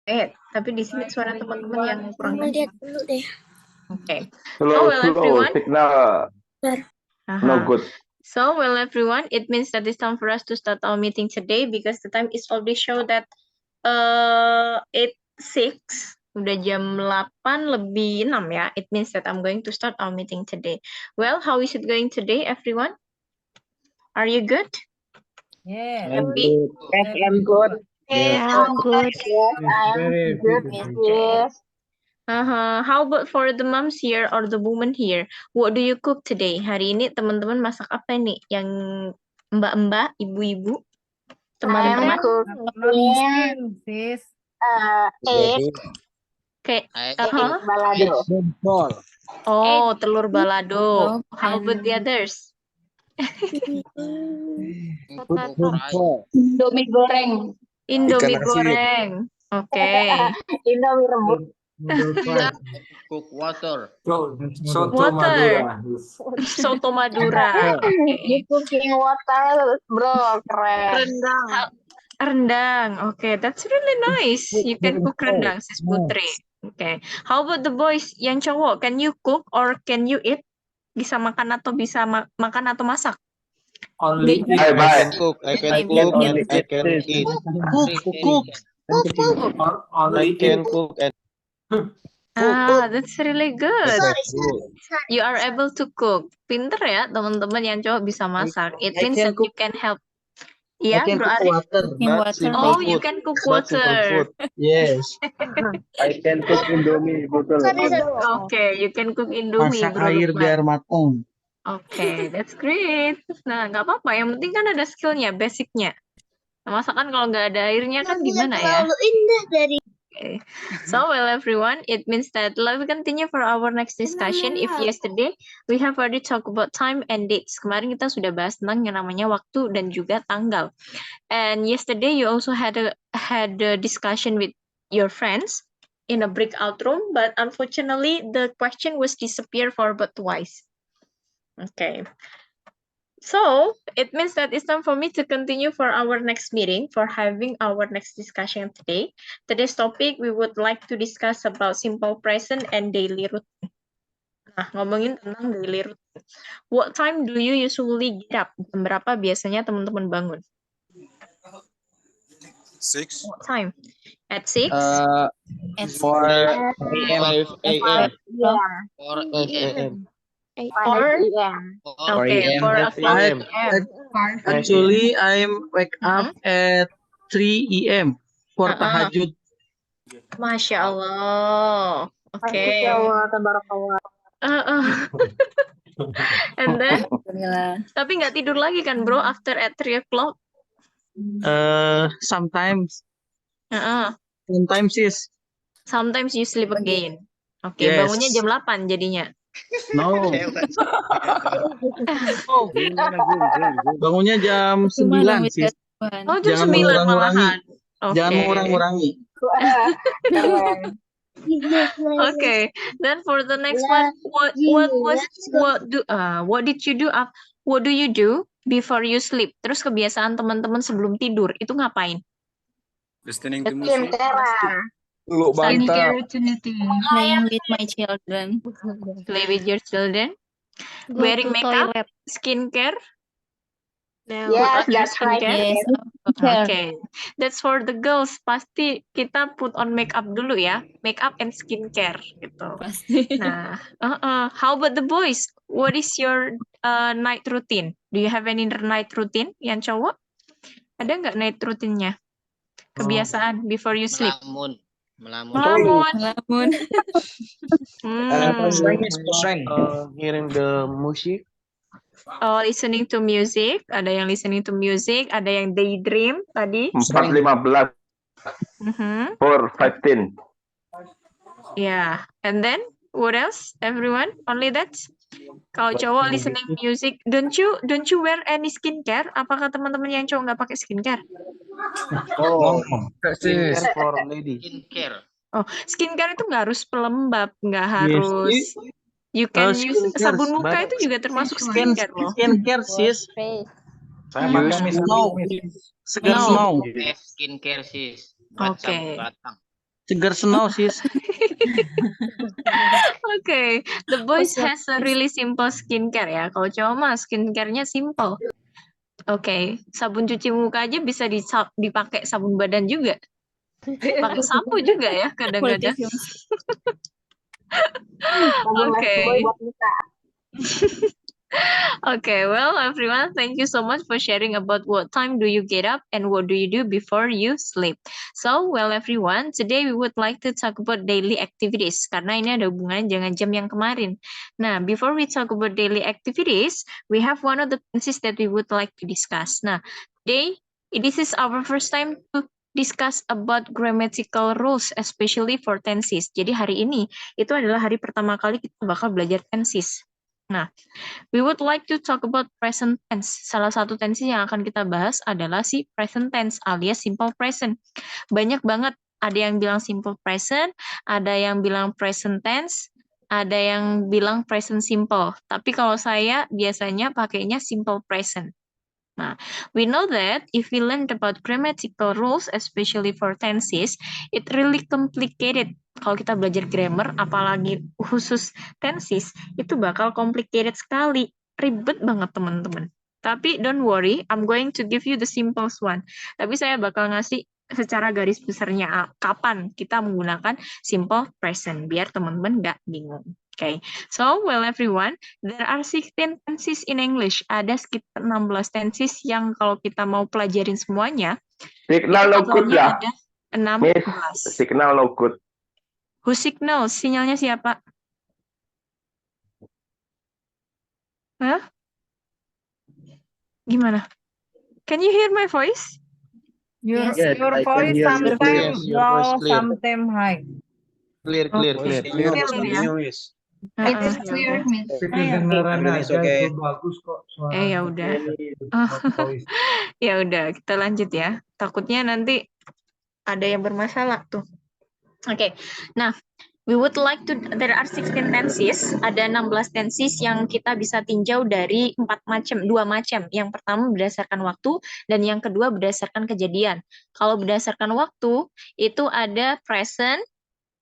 Tapi di sini suara teman-teman yang kurang Mama lihat kencang. dulu deh. Okay. Slow, well, slow, everyone. signal no good. So, well, everyone, it means that it's time for us to start our meeting today because the time is already show that 8:06, udah jam 8 lebih 6 ya. It means that I'm going to start our meeting today. Well, how is it going today, everyone? Are you good? Yeah. Happy? Yes, I'm good. Yeah, I'm good. Yes, I'm good. Yes. How about for the moms here or the woman here? What do you cook today? Hari ini teman-teman masak apa nih? Yang mbak-mbak, ibu-ibu, teman-teman? I'm cooking Sis. egg Kayak, balado. oh, telur balado. Oh, How about the others? Indomie goreng. Indomie goreng. Oke. Indomie rebus. Cook water. Water. Soto Madura. You cooking water, bro. Keren. Rendang. Okay, that's really nice. You can cook rendang, Sis Putri. Okay. How about the boys yang cowok? Can you cook or can you eat? Bisa makan atau bisa makan atau masak? I can cook. I can cook and I can eat. Cook. I can cook and That's really good. You are able to cook. Pinter ya teman-teman yang cowok bisa masak. It means that you can help. Ya, Bro Arif. Oh, you can cook water. Yes. I can cook Indomie, betul. Okay, you can cook Indomie. Masak air biar matang. Okay, that's great. Nah, nggak apa-apa. Yang penting kan ada skillnya, basicnya. Nah, masakan kalau nggak ada airnya kan gimana ya? Okay. So, well, everyone, it means that let's continue for our next discussion. If yesterday we have already talked about time and dates. Kemarin kita sudah bahas tentang yang namanya waktu dan juga tanggal. And yesterday you also had a discussion with your friends in a breakout room, but unfortunately the question was disappear for but twice. Okay. So, it means that it's time for me to continue for our next meeting, for having our next discussion today. Today's topic, we would like to discuss about simple present and daily routine. Nah, ngomongin tentang daily routine. What time do you usually get up? Jam berapa biasanya teman-teman bangun? 6. What time? At 6? At 4 a.m. 4 a.m. 5 p.m. Okay, 4 o'clock p.m. p.m. Actually, I'm wake up at 3 a.m. for tahajud. Masya Allah. Okay. Tabarakallah. And then, tapi nggak tidur lagi kan bro, after at 3 o'clock? Sometimes is. Sometimes you sleep again. Oke, Yes. bangunnya jam 8 jadinya. No. Bangunnya jam 9 sis. Oh, jam Jangan 9 mengurang-urangi. malahan. Jangan Oke. mengurang-urangi. Okay. Then for the next one, what did you do? What do you do before you sleep? Terus kebiasaan teman-teman sebelum tidur itu ngapain? Listening to music. Lu banta. Playing with my children. Play with your children. Go Wearing to makeup, toilet. skincare. Yes, that's right. Skincare. Yes. Okay, that's for the girls. Pasti kita put on makeup dulu ya, makeup and skincare gitu. Pasti. Nah, how about the boys? What is your night routine? Do you have any night routine? Yang cowok ada nggak night routine-nya? Kebiasaan before you sleep? Melamun. Hearing the music. Oh, listening to music. Ada yang listening to music, ada yang daydream tadi. 4:15 4:15. Yeah, and then what else? Everyone, only that. Kalau cowok listening music, don't you wear any skincare? Apakah teman-teman yang cowok nggak pakai skincare? Skincare for lady. Oh, skincare itu nggak harus pelembab, nggak harus. You can use sabun muka itu juga termasuk skincare loh. Skincare sis. Saya pakai Segar snow. skincare sis. Oke. Segar snow, sis. Okay, the boys has a really simple skincare ya. Kalau cowok mah skincare-nya simple. Oke, sabun cuci muka aja bisa dipakai sabun badan juga. Pakai sampo juga ya kadang-kadang. Oke. Okay, well, everyone, thank you so much for sharing about what time do you get up and what do you do before you sleep. So, well, everyone, today we would like to talk about daily activities karena ini ada hubungannya dengan jam yang kemarin. Nah, before we talk about daily activities, we have one of the tenses that we would like to discuss. Nah, today, this is our first time to discuss about grammatical rules, especially for tenses. Jadi hari ini, itu adalah hari pertama kali kita bakal belajar tenses. Nah, we would like to talk about present tense. Salah satu tense yang akan kita bahas adalah si present tense alias simple present. Banyak banget, ada yang bilang simple present, ada yang bilang present tense, ada yang bilang present simple. Tapi kalau saya biasanya pakainya simple present. Nah, we know that if we learned about grammatical rules, especially for tenses, it really complicated. Kalau kita belajar grammar, apalagi khusus tenses, itu bakal complicated sekali. Ribet banget, teman-teman. Tapi don't worry, I'm going to give you the simplest one. Tapi saya bakal ngasih secara garis besarnya kapan kita menggunakan simple present, biar teman-teman nggak bingung. Okay, so well everyone, there are 16 tenses in English. Ada sekitar 16 tenses yang kalau kita mau pelajarin semuanya, Signal no good totalnya ya. ada Miss, 16. signal no good. Who signal? Sinyalnya siapa? Hah? Gimana? Can you hear my voice? Your Yes. your I can voice hear you. sometimes Yes, your voice low, clear. sometimes high. Clear. Clear ya? It is clear, Miss. Kedengarannya aja itu bagus kok Ya udah. Ya udah, kita lanjut ya. Takutnya nanti ada yang bermasalah tuh. Oke. Nah, we would like to, there are 16 tenses, ada 16 tenses yang kita bisa tinjau dari 2 macam. Yang pertama berdasarkan waktu dan yang kedua berdasarkan kejadian. Kalau berdasarkan waktu itu ada present,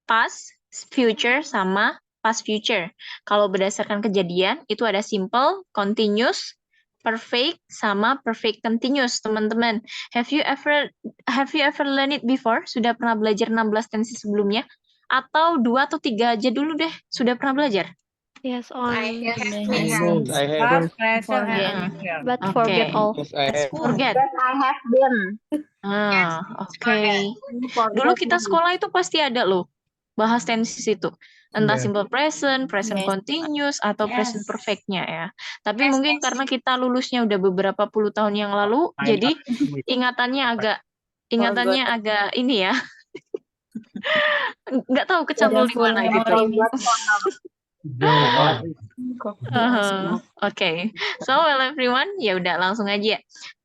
past, future sama past future. Kalau berdasarkan kejadian itu ada simple, continuous, perfect sama perfect continuous, teman-teman. Have you ever learned it before? Sudah pernah belajar 16 tenses sebelumnya? Atau 2 atau 3 aja dulu deh. Sudah pernah belajar? Yes, on I Past, have. present, Forget. and future. but Okay. forget all. Yes, I have. Forget. I have been. Oke. Dulu kita sekolah itu pasti ada loh bahas tenses itu. Entah simple present, present Yes. continuous, atau present perfect-nya ya. Tapi mungkin karena kita lulusnya udah beberapa puluh tahun yang lalu, jadi ingatannya agak ini ya. Nggak tahu kecantol di mana gitu. Okay. So, well everyone, ya udah langsung aja.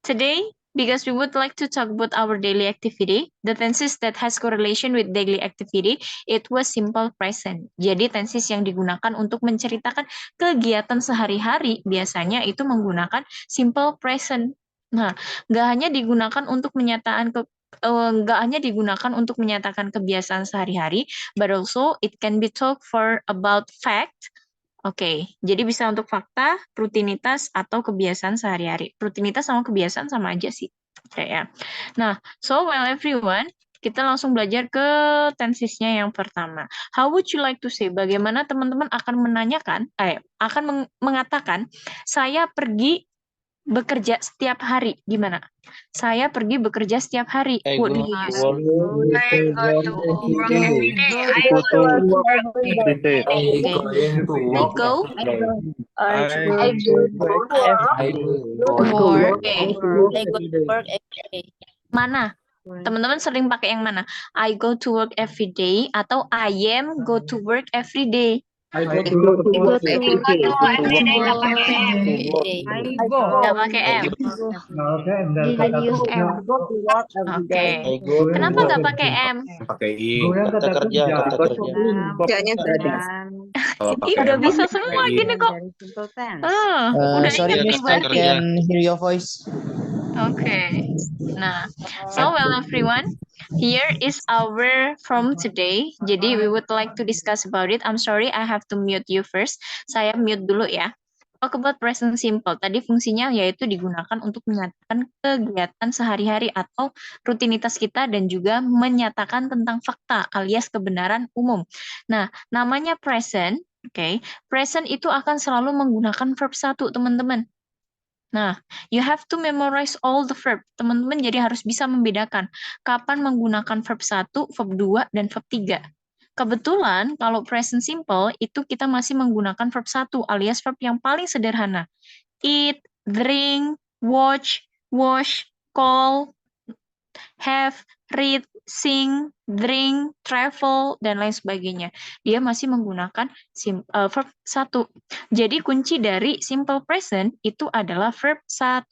Today, because we would like to talk about our daily activity, the tenses that has correlation with daily activity, it was simple present. Jadi tenses yang digunakan untuk menceritakan kegiatan sehari-hari biasanya itu menggunakan simple present. Nah, nggak hanya digunakan untuk menyatakan kebiasaan sehari-hari, but also it can be talk for about fact. Oke, jadi bisa untuk fakta, rutinitas, atau kebiasaan sehari-hari. Rutinitas sama kebiasaan sama aja sih. Oke ya. Nah, so well everyone, kita langsung belajar ke tensesnya yang pertama. How would you like to say? Bagaimana teman-teman akan mengatakan, saya pergi bekerja setiap hari. Gimana? Saya pergi bekerja setiap hari. I What do go you to use? work. I go. Work. Oke. I go to work every day. Mana? Teman-teman sering pakai yang mana? I go to work every day atau I am go to work every day? I go to work every day. Every day. Nggak pakai M. Didn't use M. Oke. I go to Kenapa work. nggak pakai M? Pakai I. Kata kerja. Ih, udah bisa semua gini kok. Udah Sorry, ingat nih Miss, I berarti. can hear your voice. Okay. Nah, so well everyone, here is our from today. Jadi we would like to discuss about it. I'm sorry, I have to mute you first. Saya mute dulu ya. Talk about present simple. Tadi fungsinya yaitu digunakan untuk menyatakan kegiatan sehari-hari atau rutinitas kita dan juga menyatakan tentang fakta alias kebenaran umum. Nah, namanya present, oke. Present itu akan selalu menggunakan verb 1, teman-teman. Nah, you have to memorize all the verb. Teman-teman jadi harus bisa membedakan kapan menggunakan verb 1, verb 2, dan verb 3. Kebetulan kalau present simple itu kita masih menggunakan verb 1 alias verb yang paling sederhana. Eat, drink, watch, wash, call, have, read, sing, drink, travel, dan lain sebagainya. Dia masih menggunakan verb 1. Jadi kunci dari simple present itu adalah verb 1.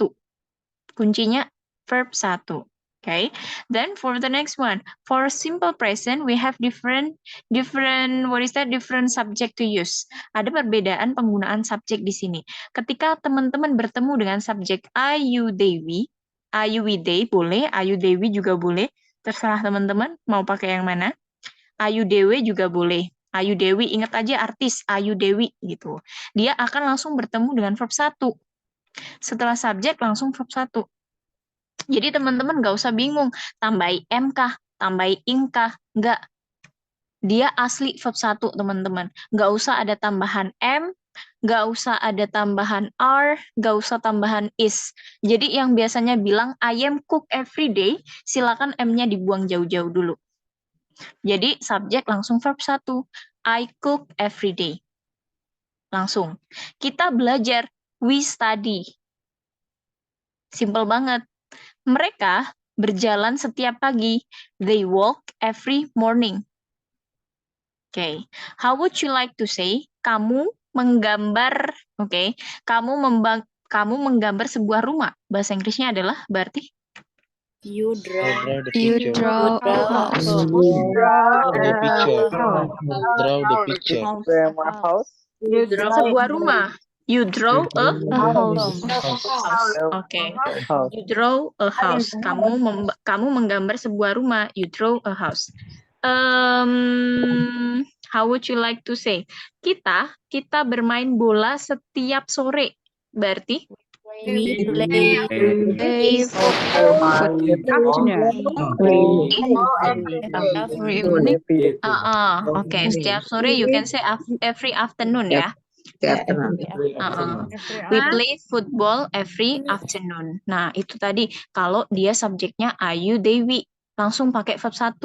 Kuncinya verb 1. Okay. Then for the next one, for simple present we have different subject to use. Ada perbedaan penggunaan subjek di sini. Ketika teman-teman bertemu dengan subjek Ayu Dewi, Ayu Wide boleh, Ayu Dewi juga boleh. Terserah teman-teman mau pakai yang mana. Ayu Dewi juga boleh. Ayu Dewi, ingat aja artis Ayu Dewi gitu. Dia akan langsung bertemu dengan verb 1. Setelah subjek langsung verb 1. Jadi teman-teman nggak usah bingung, tambahi M kah, tambahi ing kah, nggak. Dia asli verb 1, teman-teman. Nggak usah ada tambahan M, nggak usah ada tambahan R, nggak usah tambahan is. Jadi yang biasanya bilang I am cook every day, silakan M-nya dibuang jauh-jauh dulu. Jadi subjek langsung verb 1. I cook every day. Langsung. Kita belajar, we study. Simple banget. Mereka berjalan setiap pagi. They walk every morning. Okay. How would you like to say? Kamu menggambar, okay. Kamu menggambar sebuah rumah. Bahasa Inggrisnya adalah berarti You draw. You draw a house. Draw the picture. sebuah rumah. You draw a house. Okay. You draw a house. Kamu menggambar sebuah rumah. You draw a house. How would you like to say? Kita bermain bola setiap sore. Berarti We play okay. Setiap sore you can say every afternoon ya. We play football every afternoon. Nah, itu tadi kalau dia subjeknya Ayu Dewi, langsung pakai verb 1.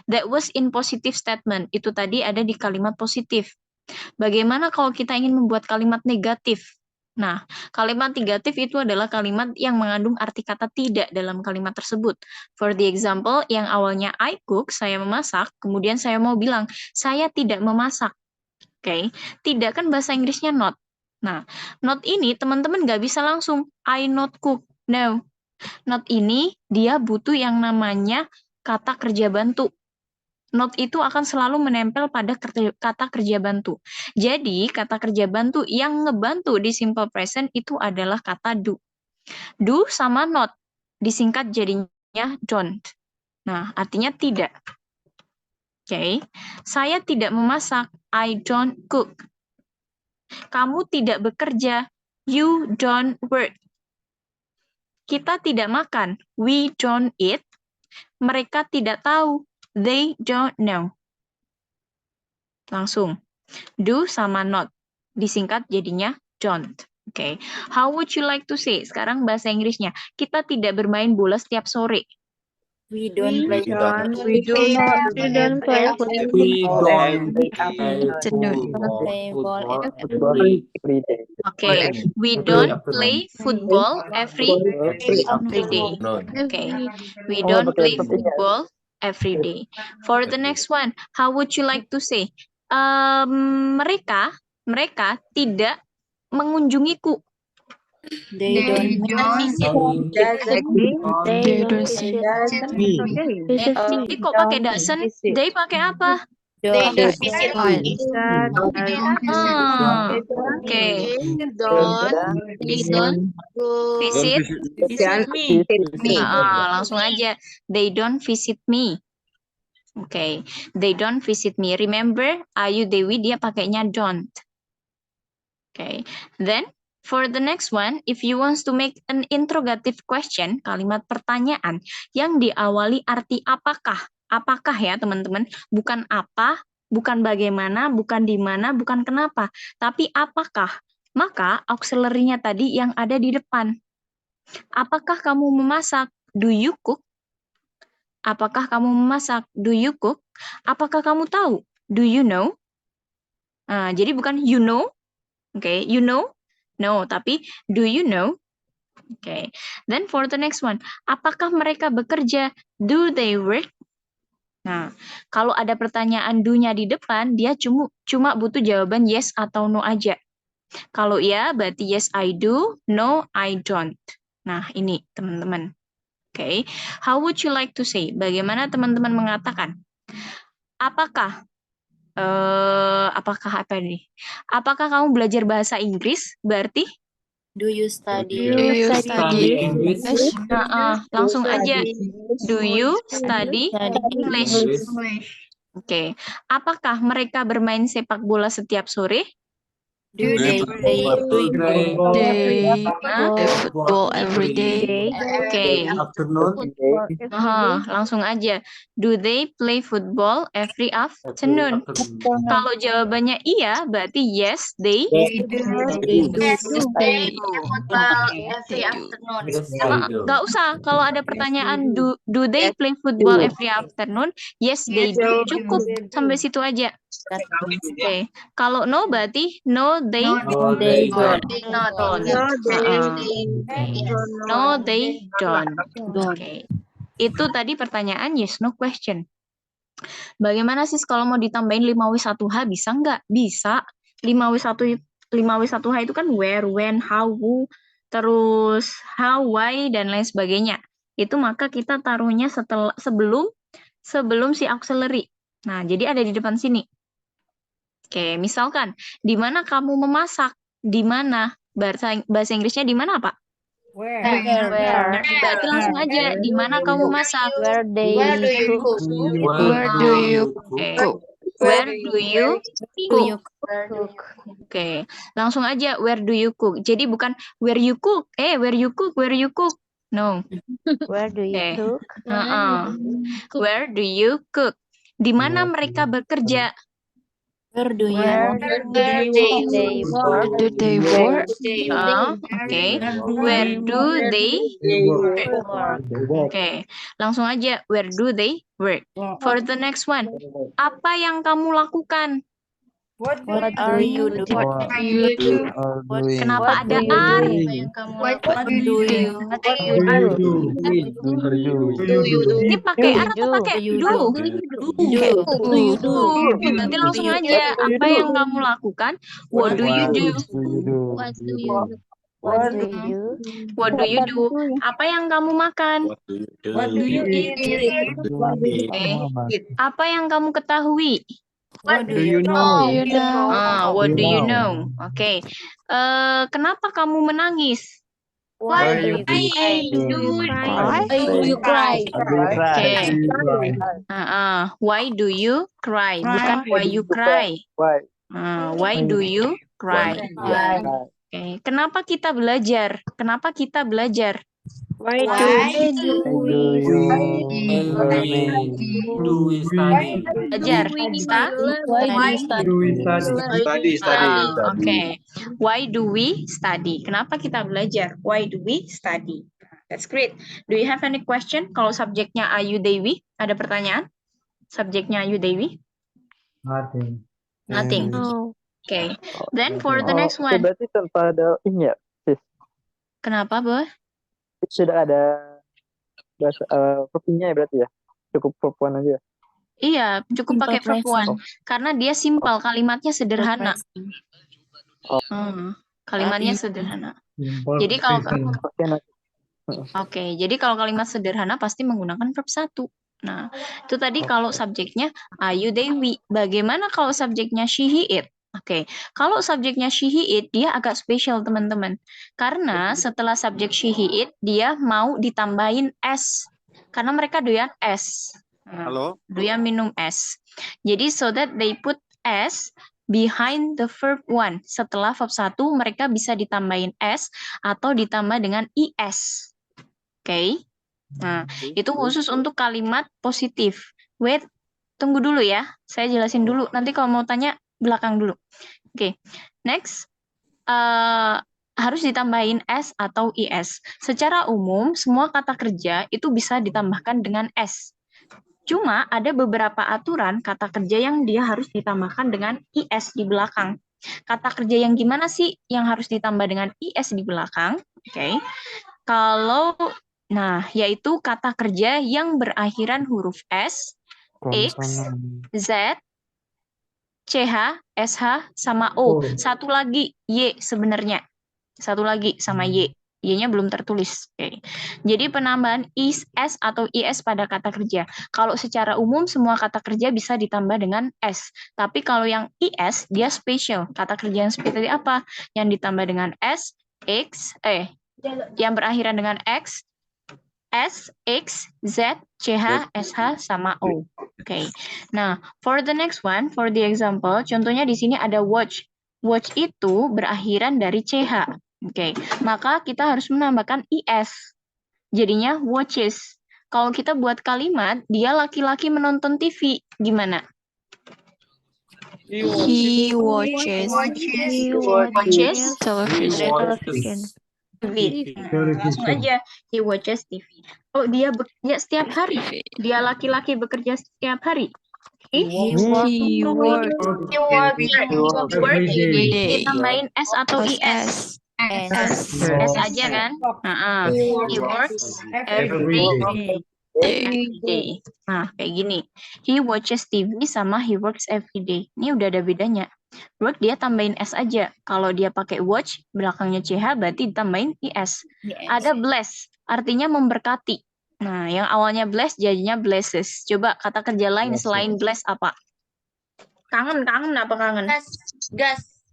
That was in positive statement. Itu tadi ada di kalimat positif. Bagaimana kalau kita ingin membuat kalimat negatif? Nah, kalimat negatif itu adalah kalimat yang mengandung arti kata tidak dalam kalimat tersebut. For the example, yang awalnya I cook, saya memasak, kemudian saya mau bilang, saya tidak memasak. Oke, tidak kan bahasa Inggrisnya not. Nah, not ini teman-teman nggak bisa langsung I not cook. No, not ini dia butuh yang namanya kata kerja bantu. Not itu akan selalu menempel pada kata kerja bantu. Jadi, kata kerja bantu yang ngebantu di simple present itu adalah kata do. Do sama not disingkat jadinya don't. Nah, artinya tidak. Oke, saya tidak memasak. I don't cook. Kamu tidak bekerja. You don't work. Kita tidak makan. We don't eat. Mereka tidak tahu. They don't know. Langsung. Do sama not. Disingkat jadinya don't. Oke. How would you like to say? Sekarang bahasa Inggrisnya. Kita tidak bermain bola setiap sore. We don't play don't football. play Okay, we don't play football every day. Okay, we don't play football every day. For the next one, how would you like to say? Mereka tidak mengunjungiku. They don't Jadi kok pakai doesn't? They pakai apa? don't Oke. They don't Visit. visit me. Langsung aja. They don't visit me. Oke. They don't visit me. Remember, Ayu Dewi dia pakainya don't. Oke. Then, for the next one, if you want to make an interrogative question, kalimat pertanyaan yang diawali arti apakah. Apakah ya teman-teman? Bukan apa, bukan bagaimana, bukan di mana, bukan kenapa. Tapi apakah? Maka auxiliary-nya tadi yang ada di depan. Apakah kamu memasak? Do you cook? Apakah kamu memasak? Do you cook? Apakah kamu tahu? Do you know? Jadi bukan you know. Oke, you know? No, tapi do you know? Oke. Then for the next one, apakah mereka bekerja? Do they work? Nah, kalau ada pertanyaan do-nya di depan, dia cuma butuh jawaban yes atau no aja. Kalau iya, berarti yes I do, no I don't. Nah, ini teman-teman. Oke. How would you like to say? Bagaimana teman-teman mengatakan? Apakah apakah apa nih? Apakah kamu belajar bahasa Inggris? Berarti Do you study? English? langsung aja. Do you study English? Oke. Apakah mereka bermain sepak bola setiap sore? Do they play They play football every day. Oke. Langsung aja. Do they play football every afternoon? Kalau jawabannya iya, berarti yes, they Nggak usah. Kalau ada pertanyaan do they play football every afternoon? Yes, they do. Cukup sampai situ aja. Oke. Kalau no berarti no, they don't. No, they don't. Oke. Itu tadi pertanyaan yes no question. Bagaimana sih kalau mau ditambahin 5W1H bisa nggak? Bisa. 5W1H itu kan where, when, how, who, terus how, why, dan lain sebagainya. Itu maka kita taruhnya sebelum si auxiliary. Nah, jadi ada di depan sini. Oke, misalkan, di mana kamu memasak? Di mana? Bahasa Inggrisnya di mana, Pak? Where? Berarti langsung aja, di mana kamu masak? Where do you cook? Where do you cook? Oke, langsung aja where do you cook. Jadi bukan where you cook. Where you cook. No. Where do you cook? Where do you cook? Di mana mereka bekerja? Where do you Where they work? Oke. Where do they work? Oke. Langsung aja where do they work? For the next one, apa yang kamu lakukan? What are you doing? Kenapa ada are? What do you Ini pakai are atau pakai do? Nanti langsung aja apa yang kamu lakukan? What do you do? What do you do? Apa yang kamu makan? What do you eat? Apa yang kamu ketahui? What do you know? What do you know? Oke. Kenapa kamu menangis? Why do you cry? Oke. Why do you cry? Bukan why you cry. Why do you cry? Oke. Kenapa kita belajar? Why do we study? Belajar. Oke. Why do we study? Kenapa kita belajar? Why do we study? That's great. Do you have any question? Kalau subjeknya Ayu Dewi, ada pertanyaan? Subjeknya Ayu Dewi? Nothing. Oke. Then for the next one. Berarti tanpa ada ini ya, sis? Kenapa, Boy? Sudah ada bahasa verb-nya ya berarti ya? Cukup verb one aja. Iya, cukup pakai verb one. Karena dia simpel, kalimatnya sederhana. Kalimatnya sederhana. Jadi kalau jadi kalau kalimat sederhana pasti menggunakan verb 1. Nah, itu tadi kalau subjeknya Ayu Dewi. Bagaimana kalau subjeknya she, he, it? Oke, kalau subjeknya she, he, it, dia agak spesial, teman-teman. Karena setelah subjek she, he, it, dia mau ditambahin s. Karena mereka doyan es. Nah, Halo? doyan minum es. Jadi, so that they put s behind the verb one. Setelah verb 1, mereka bisa ditambahin s atau ditambah dengan is. Oke. Nah, itu khusus untuk kalimat positif. Wait, tunggu dulu ya. Saya jelasin dulu. Nanti kalau mau tanya, belakang dulu. Oke, next. Harus ditambahin s atau is. Secara umum, semua kata kerja itu bisa ditambahkan dengan s. Cuma ada beberapa aturan kata kerja yang dia harus ditambahkan dengan is di belakang. Kata kerja yang gimana sih yang harus ditambah dengan is di belakang? Oke. Kalau yaitu kata kerja yang berakhiran huruf S, X, Z, CH, SH, sama O. Satu lagi, Y sebenarnya. Satu lagi sama Y. Y-nya belum tertulis. Oke. Jadi penambahan is, S, atau IS pada kata kerja. Kalau secara umum semua kata kerja bisa ditambah dengan S. Tapi kalau yang IS, dia spesial. Kata kerja yang seperti apa? Yang ditambah dengan S, X, yang berakhiran dengan X, S, X, Z, CH, SH, sama O. Oke. Nah, for the next one, for the example, contohnya di sini ada watch. Watch itu berakhiran dari CH. Oke. Maka kita harus menambahkan IS. Jadinya watches. Kalau kita buat kalimat, dia laki-laki menonton TV. Gimana? He watches television. TV. Langsung aja, he watches TV. Oh, dia bekerja setiap hari. Dia laki-laki bekerja setiap hari. He works Every day. Ditambahin S atau IS. S aja kan? He works every day. Nah, kayak gini. He watches TV sama he works every day. Ini udah ada bedanya. Work dia tambahin S aja. Kalau dia pakai watch, belakangnya CH berarti ditambahin IS. Ada bless, artinya memberkati. Nah, yang awalnya bless jadinya blesses. Coba kata kerja lain selain bless apa? Kangen apa kangen? Gas.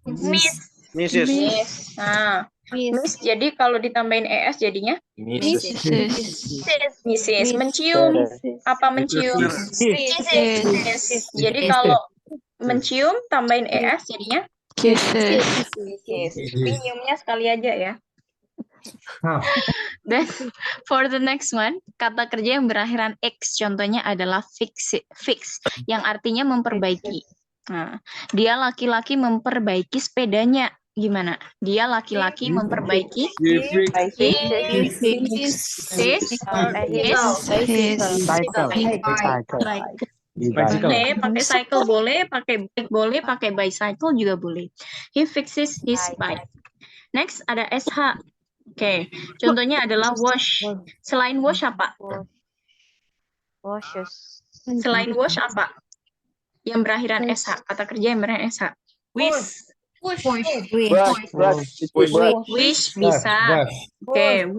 Mrs. Nah, miss jadi kalau ditambahin ES jadinya Mrs. Mencium, apa mencium? Jadi kalau mencium tambahin ES jadinya kisses. Minumnya sekali aja ya. Then for the next one, kata kerja yang berakhiran X contohnya adalah fix yang artinya memperbaiki. Nah, dia laki-laki memperbaiki sepedanya. Gimana? Dia laki-laki memperbaiki boleh pakai cycle, boleh pakai bike, boleh pakai bicycle juga boleh. He fixes his bike. Next ada SH. Oke, contohnya adalah wash. Selain wash apa? Selain wash apa? Yang berakhiran SH, kata kerja yang berakhiran SH. Wish bisa. Oke,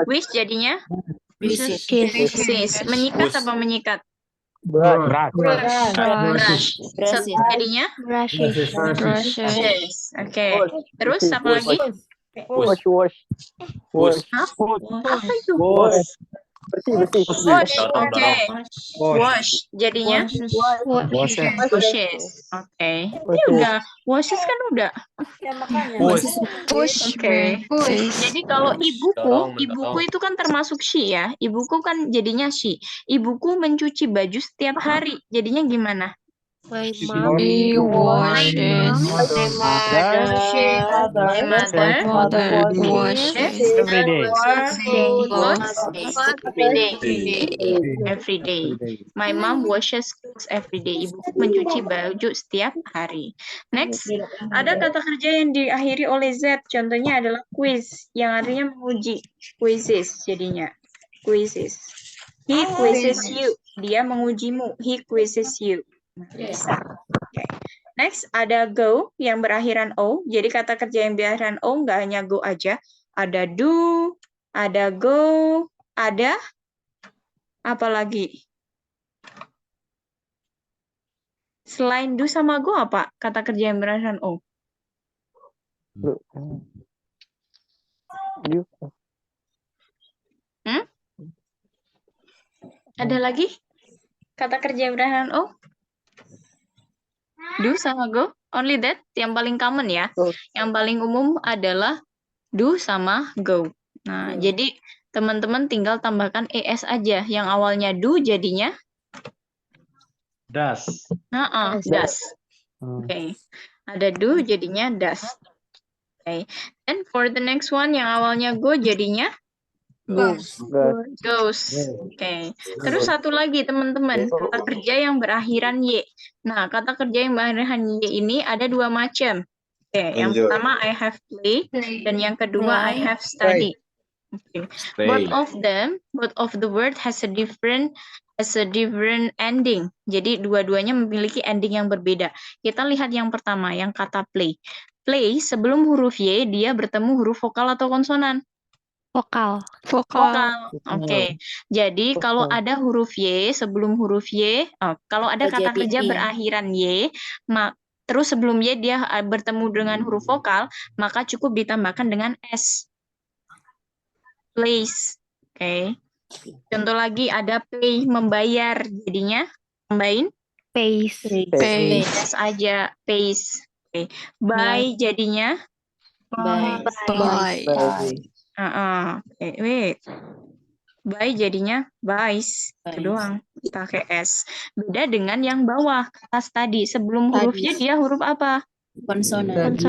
wish jadinya kisses. Menyikat apa menyikat? Brush. Jadinya brushes. Oke. Terus apa lagi? Wash. Apa itu? Bersih. Wash. Oke. Wash. Jadinya washes. Oke. Ini udah washes kan udah. Oke. Jadi kalau ibuku itu kan termasuk she ya. Ibuku kan jadinya she. Ibuku mencuci baju setiap hari. Jadinya gimana? My mommy washes. My mother washes every day. My mom washes clothes every day. Ibuku mencuci baju setiap hari. Next, ada kata kerja yang diakhiri oleh Z. Contohnya adalah quiz, yang artinya menguji. Quizzes jadinya. Quizzes. He quizzes you. Dia mengujimu. He quizzes you. Bisa. Okay. Next, ada go yang berakhiran O. Jadi kata kerja yang berakhiran O nggak hanya go aja. Ada do, ada go, ada apa lagi? Selain do sama go apa? Kata kerja yang berakhirkan O. Lu. You. Ada lagi? Kata kerja yang berakhirkan O? Do sama go? Only that? Yang paling common ya. Oh. Yang paling umum adalah do sama go. Nah, jadi teman-teman tinggal tambahkan ES aja. Yang awalnya do jadinya Das. does. Oke. Ada do jadinya does. Oke. And for the next one yang awalnya go jadinya Goes. goes. Oke. Terus satu lagi teman-teman, kata kerja yang berakhiran Y. Nah, kata kerja yang berakhiran Y ini ada dua macam. Oke, yang Enjoy. pertama I have play dan yang kedua I have study. Okay. Both of the word has a different ending. Jadi dua-duanya memiliki ending yang berbeda. Kita lihat yang pertama, yang kata play. Play sebelum huruf Y dia bertemu huruf vokal atau konsonan? Vokal. Vokal. Oke. Jadi kalau ada huruf Y sebelum huruf Y, kalau ada kata Jadi kerja I. berakhiran Y, terus sebelum Y dia bertemu dengan huruf vokal, maka cukup ditambahkan dengan S. Plays. Oke. Contoh lagi ada pay, membayar. Jadinya tambahin Pace. S aja, pays. Oke. Buy jadinya Bye. wait. Buy jadinya buys. Itu doang. Pakai S. Beda dengan yang bawah, kata study. Sebelum hurufnya dia huruf apa? Konsonan.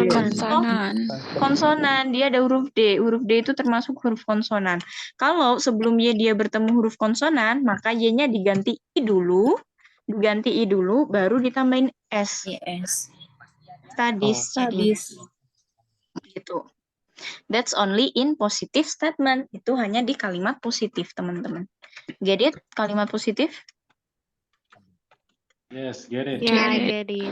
Konsonan. Dia ada huruf D. Huruf D itu termasuk huruf konsonan. Kalau sebelum Y dia bertemu huruf konsonan, maka Y-nya diganti I dulu, baru ditambahin S. Yes. Studies. Gitu. That's only in positive statement. Itu hanya di kalimat positif, teman-teman. Get it? Kalimat positif? Yes, get it. Yeah, I get it.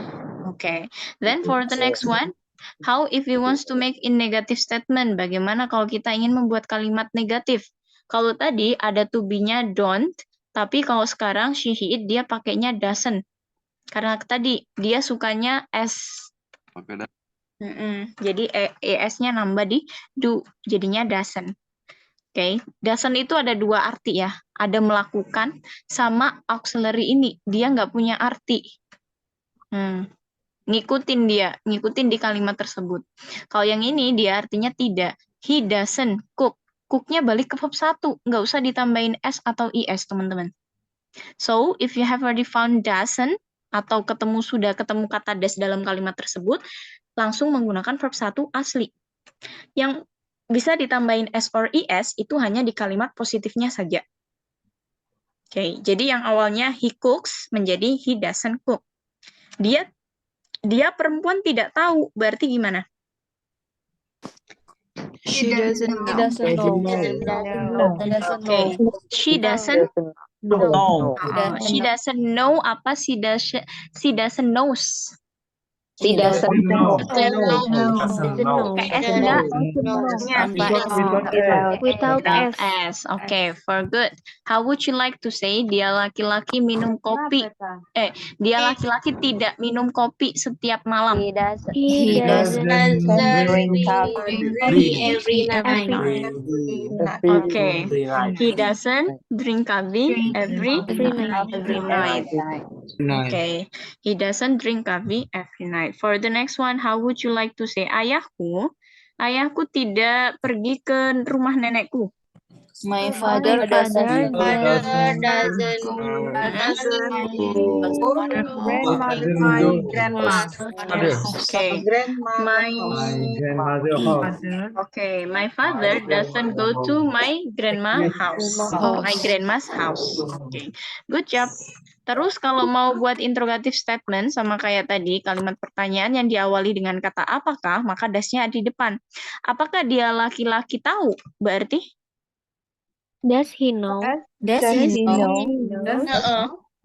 Okay. Then for the next one, how if we wants to make in negative statement? Bagaimana kalau kita ingin membuat kalimat negatif? Kalau tadi ada to be-nya don't, tapi kalau sekarang she, he, it dia pakainya doesn't. Karena tadi dia sukanya as. Jadi ES-nya nambah di do, jadinya doesn't. Oke, doesn't itu ada dua arti ya. Ada melakukan sama auxiliary ini. Dia nggak punya arti. Ngikutin di kalimat tersebut. Kalau yang ini dia artinya tidak. He doesn't cook. Cook-nya balik ke verb 1. Nggak usah ditambahin S atau IS, teman-teman. So, if you have already found doesn't, atau sudah ketemu kata does dalam kalimat tersebut, langsung menggunakan verb 1 asli. Yang bisa ditambahin S or IS itu hanya di kalimat positifnya saja. Oke, jadi yang awalnya he cooks menjadi he doesn't cook. Dia perempuan tidak tahu, berarti gimana? She doesn't know. Okay. She doesn't No. She doesn't know apa? She doesn't knows. She doesn't know. Pakai S enggak? Without S. S. Okay, for good. How would you like to say dia laki-laki minum kopi? Dia laki-laki tidak minum kopi setiap malam. He doesn't drink coffee every night. Okay. He doesn't drink coffee every night. Okay. He doesn't drink coffee every night. For the next one, how would you like to say? Ayahku tidak pergi ke rumah nenekku. My father doesn't My father doesn't go to my grandma's house. Okay. Good job. Terus kalau mau buat interrogative statement sama kayak tadi kalimat pertanyaan yang diawali dengan kata apakah, maka das-nya di depan. Apakah dia laki-laki tahu? Berarti Does he know?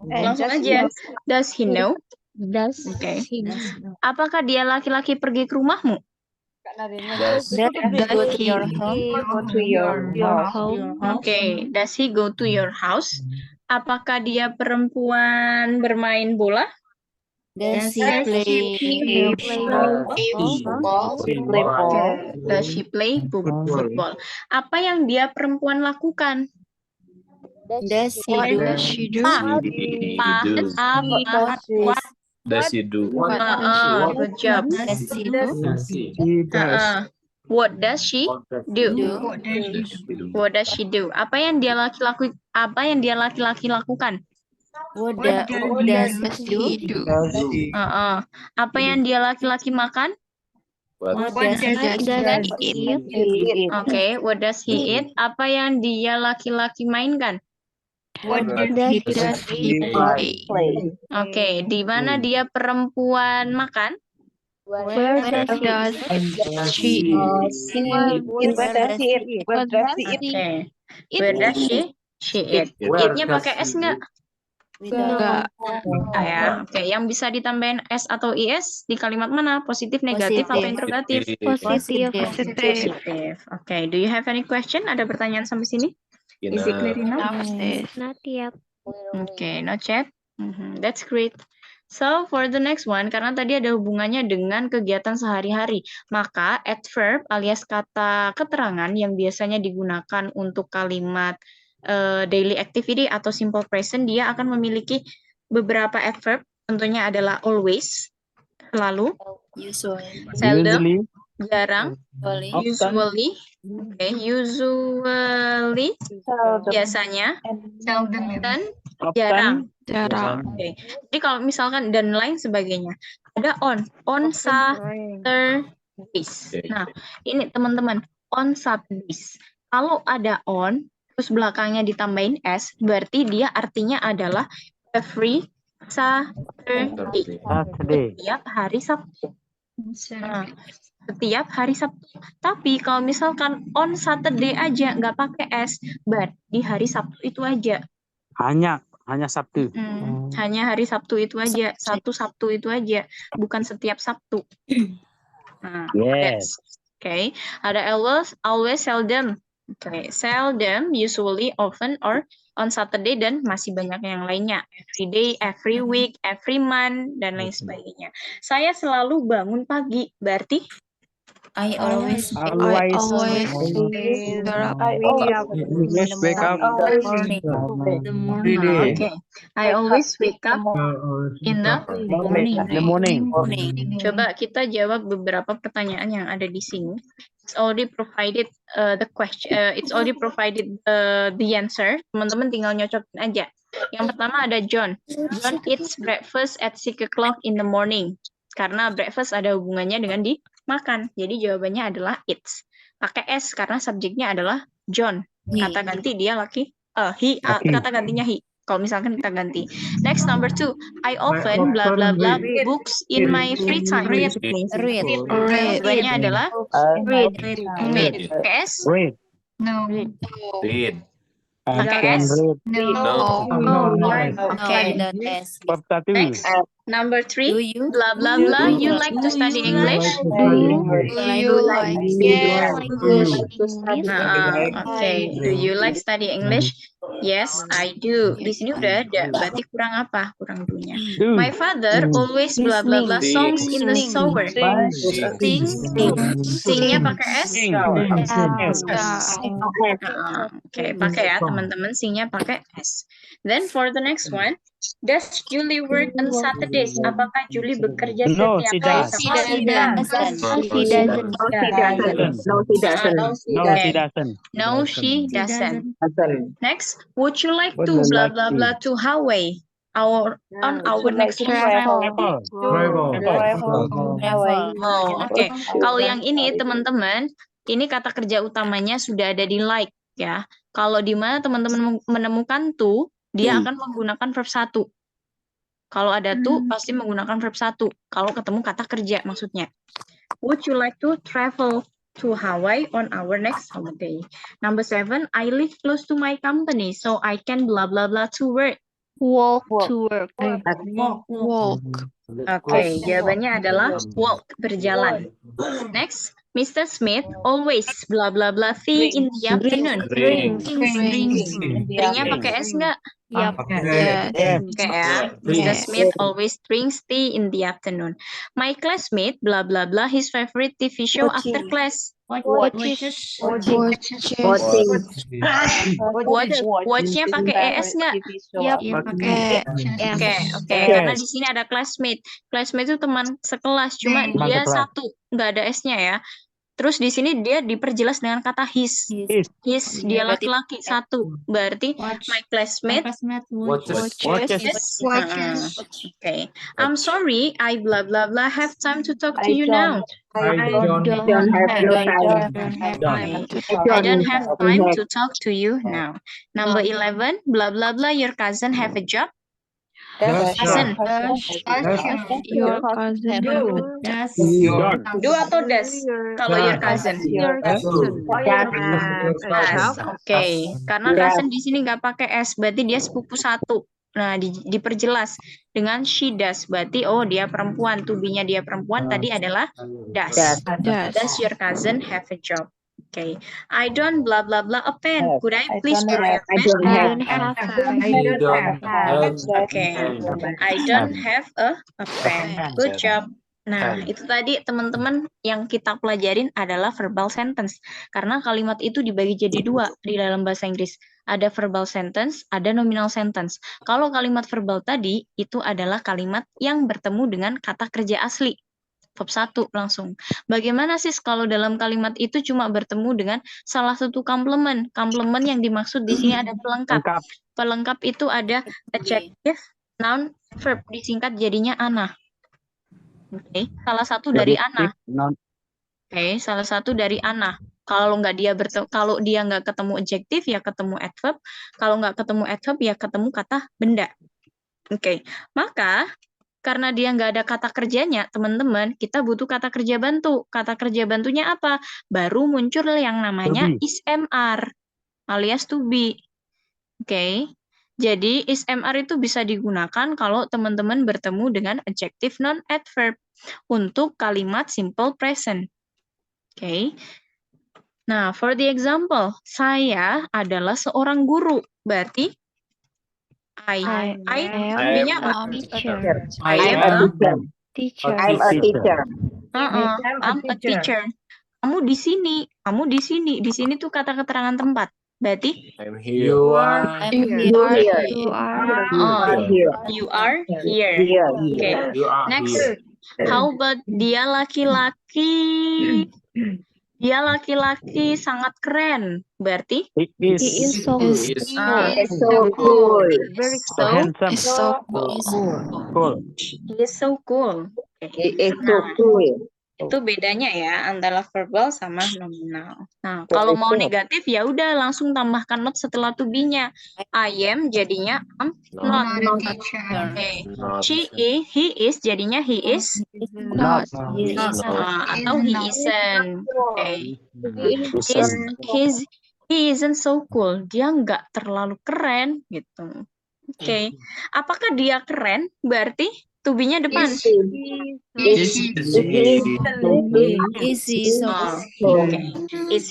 Langsung aja. Does he know? Does Okay. he know? Apakah dia laki-laki pergi ke rumahmu? Does he go to your home? Okay. Does he go to your house? Apakah dia perempuan bermain bola? Does he play football? Does she play football? Apa yang dia perempuan lakukan? Does he do? Does he do? Good job. Does he do? What does she do? What does she do? Apa yang dia laki-laki lakukan? What does he do? Apa yang dia laki-laki makan? What What does he eat? Oke, what does he eat? Apa yang dia laki-laki mainkan? What does he play? Oke, di mana dia perempuan makan? Where does she eat? Oke, where does she eat? Eat-nya pakai S nggak? Enggak. Ya, oke. Yang bisa ditambahin S atau IS di kalimat mana? Positif, negatif, atau interrogatif? Positif. Oke, do you have any question? Ada pertanyaan sampai sini? Is it clear enough? Not yet. Okay, not yet. That's great. So, for the next one, karena tadi ada hubungannya dengan kegiatan sehari-hari, maka adverb alias kata keterangan yang biasanya digunakan untuk kalimat daily activity atau simple present, dia akan memiliki beberapa adverb, tentunya adalah always, selalu, seldom, jarang, usually, usually, biasanya, dan jarang. Oke. Jadi kalau misalkan dan lain sebagainya, ada on Saturdays. Nah, ini teman-teman, on Saturdays. Kalau ada on, terus belakangnya ditambahin s, berarti dia artinya adalah every Saturday. Setiap hari Sabtu. Nah, setiap hari Sabtu. Tapi kalau misalkan on Saturday aja nggak pakai s, berarti hari Sabtu itu aja. Hanya Sabtu. Hanya hari Sabtu itu aja, satu Sabtu itu aja, bukan setiap Sabtu. Nah, Yes. Okay. Ada always, seldom. Okay. Seldom, usually, often, or on Saturday, dan masih banyak yang lainnya. Every day, every week, every month, dan lain sebagainya. Saya selalu bangun pagi, berarti? I always Wake up. the morning. Okay. I always wake up in the morning. Coba kita jawab beberapa pertanyaan yang ada di sini. It's already provided the question. It's already provided the answer. Teman-teman tinggal nyocokin aja. Yang pertama ada John. John eats breakfast at 6 o'clock in the morning. Karena breakfast ada hubungannya dengan dimakan. Jadi jawabannya adalah eats. Pakai S karena subjeknya adalah John. Kata ganti dia laki. Kata gantinya he. Kalau misalkan kita ganti. Next, number 2. I often blah blah blah books in my free time. Read. Jawabannya adalah read. Pakai S? Read. Read. Pakai S? Okay. Next, number 3. Blah blah blah. You like to study English? Okay. Do you like study English? Yes, I do. Di sini udah ada. Berarti kurang apa? Kurang do-nya. My father always blah blah blah songs in the shower. Sing-nya pakai S? Oke, pakai ya teman-teman. Sing-nya pakai S. Then for the next one, does Julie work on Saturdays? Apakah Julie bekerja No, setiap she hari? No, she doesn't. Next, would you like to blah blah blah to Hawaii? On our next travel. Oke. Kalau yang ini teman-teman, ini kata kerja utamanya sudah ada di like ya. Kalau di mana teman-teman menemukan to, dia akan menggunakan verb 1. Kalau ada to, pasti menggunakan verb 1. Kalau ketemu kata kerja maksudnya. Would you like to travel to Hawaii on our next holiday? Number 7, I live close to my company, so I can blah blah blah to work. Walk to work. Oke, jawabannya adalah walk, berjalan. Next, Mr. Smith always blah blah blah tea in the afternoon. Drink. Drinknya pakai S nggak? Yup. Yes. Yes. Oke ya. Yes. Mr. Smith always drinks tea in the afternoon. My classmate, blah blah blah, his favorite TV show after class. Watches. Watchnya pakai ES nggak? Yup. Pakai Oke. Karena di sini ada classmate. Classmate itu teman sekelas, cuma Teman dia sekelas. satu, nggak ada S-nya ya. Terus di sini dia diperjelas dengan kata his. His, dia laki-laki satu. Berarti my classmate Watches. Okay. I'm sorry, I blah blah blah have time to talk to you now. I don't I don't have time to talk to you now. Number 11, blah blah blah, your cousin have a job. Cousin, Your cousin. do atau does? Kalau your cousin. Does. Oke. Karena cousin di sini nggak pakai S, berarti dia sepupu satu. Nah, diperjelas dengan she does. Berarti, oh dia perempuan. To-be-nya dia perempuan tadi adalah does. Does your cousin have a job? Okay. I don't blah blah blah a pen. Could I please borrow your pen? I don't have You don't have Okay. I don't have a pen. Good job. Nah, itu tadi teman-teman yang kita pelajarin adalah verbal sentence. Karena kalimat itu dibagi jadi dua di dalam bahasa Inggris. Ada verbal sentence, ada nominal sentence. Kalau kalimat verbal tadi, itu adalah kalimat yang bertemu dengan kata kerja asli. Verb 1 langsung. Bagaimana sih kalau dalam kalimat itu cuma bertemu dengan salah satu komplement? Komplement yang dimaksud di sini ada pelengkap. Pelengkap itu ada adjective, noun, verb. Disingkat jadinya ana. Oke, salah satu dari ana. Oke, salah satu dari ana. Kalau dia nggak ketemu adjective ya ketemu adverb. Kalau nggak ketemu adverb ya ketemu kata benda. Oke, maka karena dia nggak ada kata kerjanya, teman-teman, kita butuh kata kerja bantu. Kata kerja bantunya apa? Baru muncul yang namanya is MR alias to be. Oke. Jadi is MR itu bisa digunakan kalau teman-teman bertemu dengan adjective non adverb untuk kalimat simple present. Oke. Nah, for the example, saya adalah seorang guru. Berarti I artinya apa? teacher. I am a Teacher. I'm a teacher. Kamu di sini. Di sini tuh kata keterangan tempat. Berarti I'm here. You are here. you are here. Okay. You are Next, here. how about dia laki-laki? Dia laki-laki sangat keren. Berarti He is so cool. Very So handsome. So cool. he is so cool. Itu bedanya ya antara verbal sama nominal. Nah, kalau mau negatif ya udah langsung tambahkan not setelah to be-nya. I am jadinya am not. Okay. He is jadinya he is Not. atau he isn't. Okay. He isn't so cool. Dia nggak terlalu keren gitu. Oke. Apakah dia keren? Berarti to be-nya depan. Is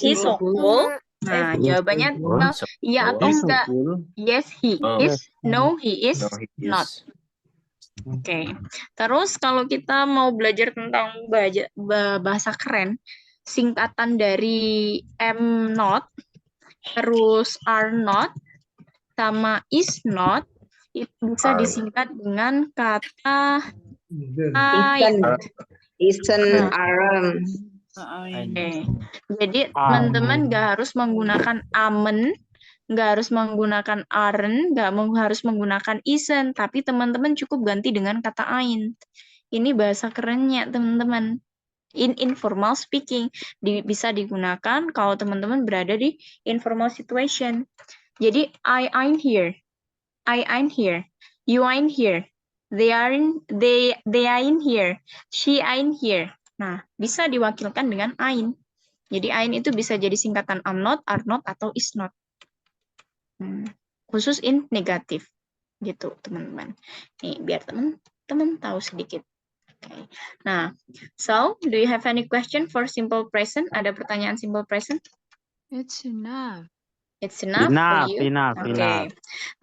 he so cool? Nah, jawabannya iya atau enggak. Yes, he is. No, he is not. Oke. Terus kalau kita mau belajar tentang bahasa keren, singkatan dari am not, terus are not, sama is not, itu bisa disingkat dengan kata Oke. Jadi teman-teman nggak harus menggunakan amen, nggak harus menggunakan aren, nggak harus menggunakan isn't, tapi teman-teman cukup ganti dengan kata ain't. Ini bahasa kerennya teman-teman. In informal speaking bisa digunakan kalau teman-teman berada di informal situation. Jadi I ain't here. I ain't here. You ain't here. They are in here. She ain't here. Nah, bisa diwakilkan dengan ain't. Jadi ain't itu bisa jadi singkatan am not, are not, atau is not. Khusus in negatif. Gitu, teman-teman. Nih, biar teman-teman tahu sedikit. Okay. Nah, so do you have any question for simple present? Ada pertanyaan simple present? It's enough. It's enough for you? Okay.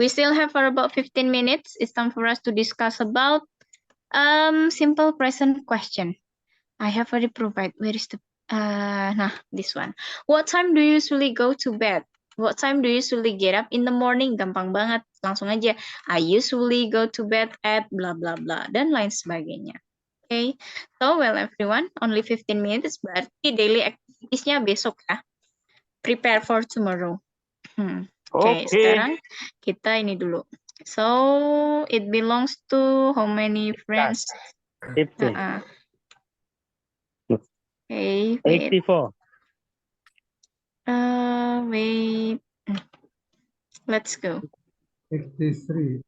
We still have for about 15 minutes. It's time for us to discuss about simple present question. I have already provided. Where is the this one. What time do you usually go to bed? What time do you usually get up in the morning? Gampang banget. Langsung aja. I usually go to bed at blah blah blah dan lain sebagainya. Okay. So well everyone, only 15 minutes berarti daily activities-nya besok ya. Prepare for tomorrow. Oke, sekarang kita ini dulu. So, it belongs to how many friends? 50. Okay, wait. 84. Wait. Let's go. 63.